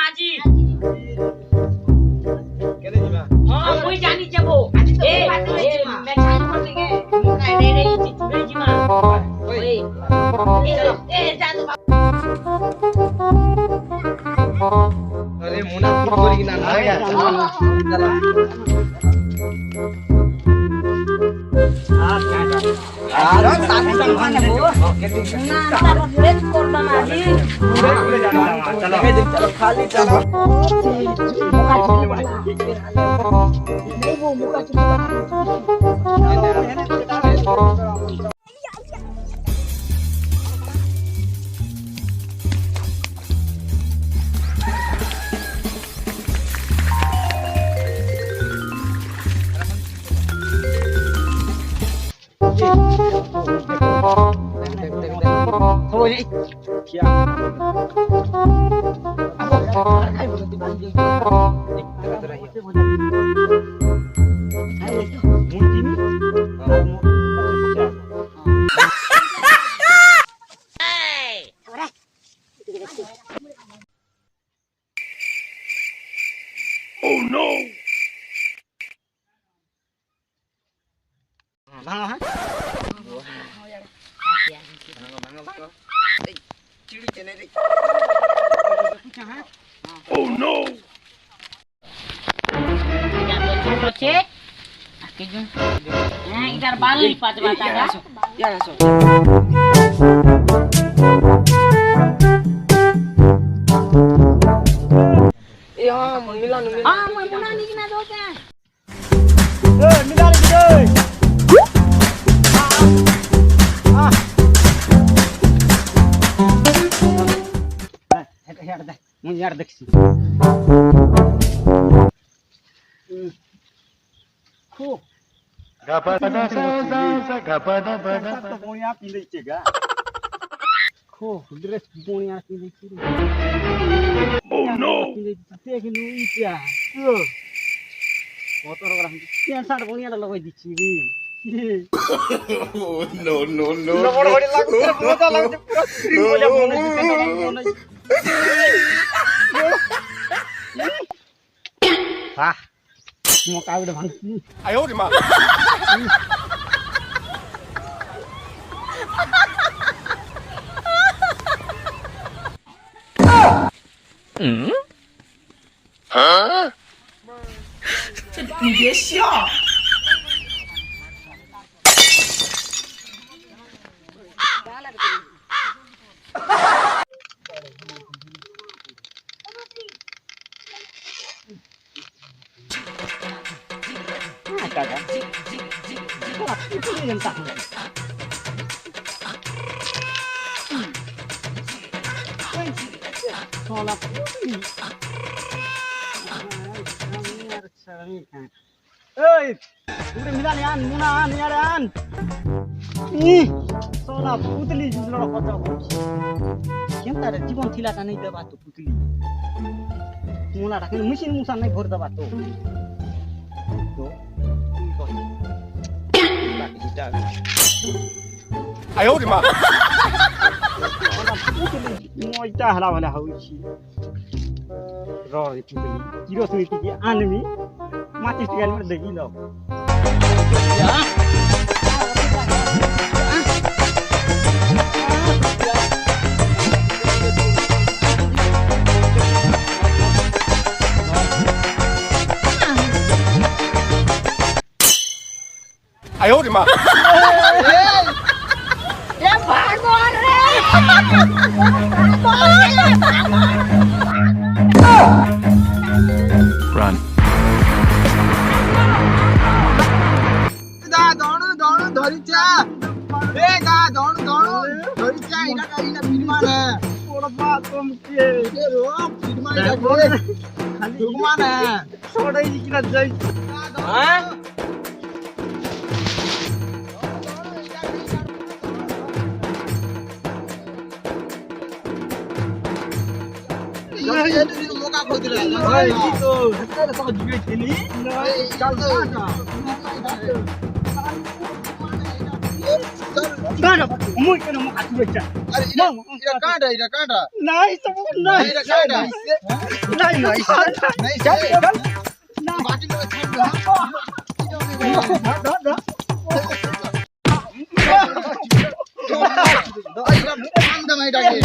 আজি কেনে দিবা মই জানি যাব এ মেছাই করতে গে মুকাই রে রে চিচুরে জিমা ওই এ জাদু अरे मुना कुछ करी ना ना यार चला আরে সাথে সম্মানে বো না তার ব্রেক করবা না জি पूरे जाना चलो चलो खाली चलो মুকা চিলে বলে नहीं वो मुका चिले thôi đi kia ai boleh dibagi oh no bang ha oh no छोटो छे आके जो हां इधर बाल लिपात बात आगा ya langsung iya milan हां मैं मुना नी किना दो के milan ơi mun yar dekছি খুব gapada sa gapada bada punya pilih cega খুব dress punya pilih ciri oh no pilih nu ইটা motor orang pian sar punya লগাই দিচ্ছি রে no no no বড় বড় লাগছে মজা লাগছে পুরো স্ক্রিন বলে মনে হচ্ছে ah mau kau udah bangki ayo di mana hah 你别笑 kakak itu yang tak sholat oi udah milan munan yaran ih sholat putli jumlah kota kita ada জীবন থিলা কানে দেবা তো পুতলি মুনা রাখে মেশিন মুসান নাই ভর দেবা তো ayo di mana moita hala wala hauchi ro putli kiro suiti ki anmi mati tigan mer degi lo ya ayo di mana ya bangun re run da donu donu ধরিচা এ গা দonu দonu ধরিচা এটা কাইনা বিমান পড়বা কমকে এ রো বিমান এটা করে খালি বিমান ছড়াই কিনা যাই হ্যাঁ मोका खोद रहा है ये तो हत्ता तो जीवे थी चल गाना मुई के मुका खोद अरे এটা কাঁটা এটা কাঁটা নাই তো নাই এটা কাঁটা নাই নাই নাই চল চল বাটি করে ছাড়বে এটা বান্দা মাইটাকে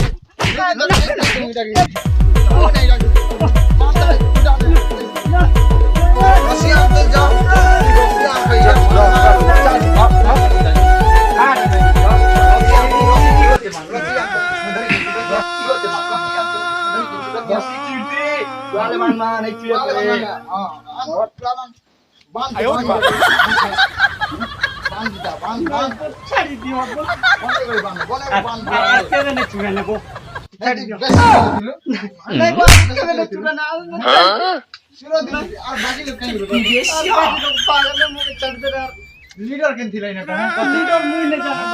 ছাড়ি দিও কেন না চুরা না গো ছাড়ি দিও নাই গো কেন চুরা না পাগলের মুখে চড়তে রে লিডার কেন দিলাই না লিডর মুই না জানা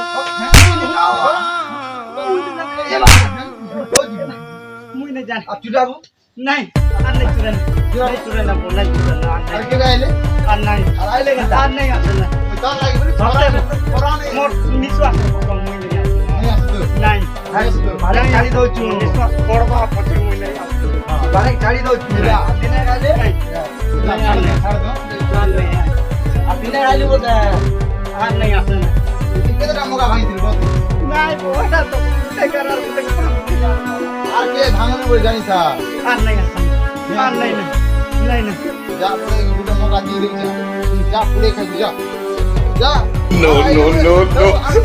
মুই না জানা আর চুদাবু নাই আর নাই চুরা না চুরা না বলাই চুরা না আর কে গাইলে আর নাই আর আইলে কেন আর নাই আছে না তার লাগি বলি পরানে মোর নিচু আছে কম মুই না নাই আসতো নাই মানে ছাড়ি দউছু নিচু পড়বা পছে মুই না মানে ছাড়ি দউছু দিনে গাইলে নাই আর নাই ছাড় দাও আর নাই আর দিনে গাইলে বলতে আর নাই আছে না কেতটা মোগা ভাঙিছিল বল নাই ওটা তো টেকার আর আর কে ভাঙানো বই জানিস আর নাই আছে আর নাই না নাই না যা পুরে দুটো মোগা দিয়ে দিছে যা পুরে খাই যা যা No, no, no, no.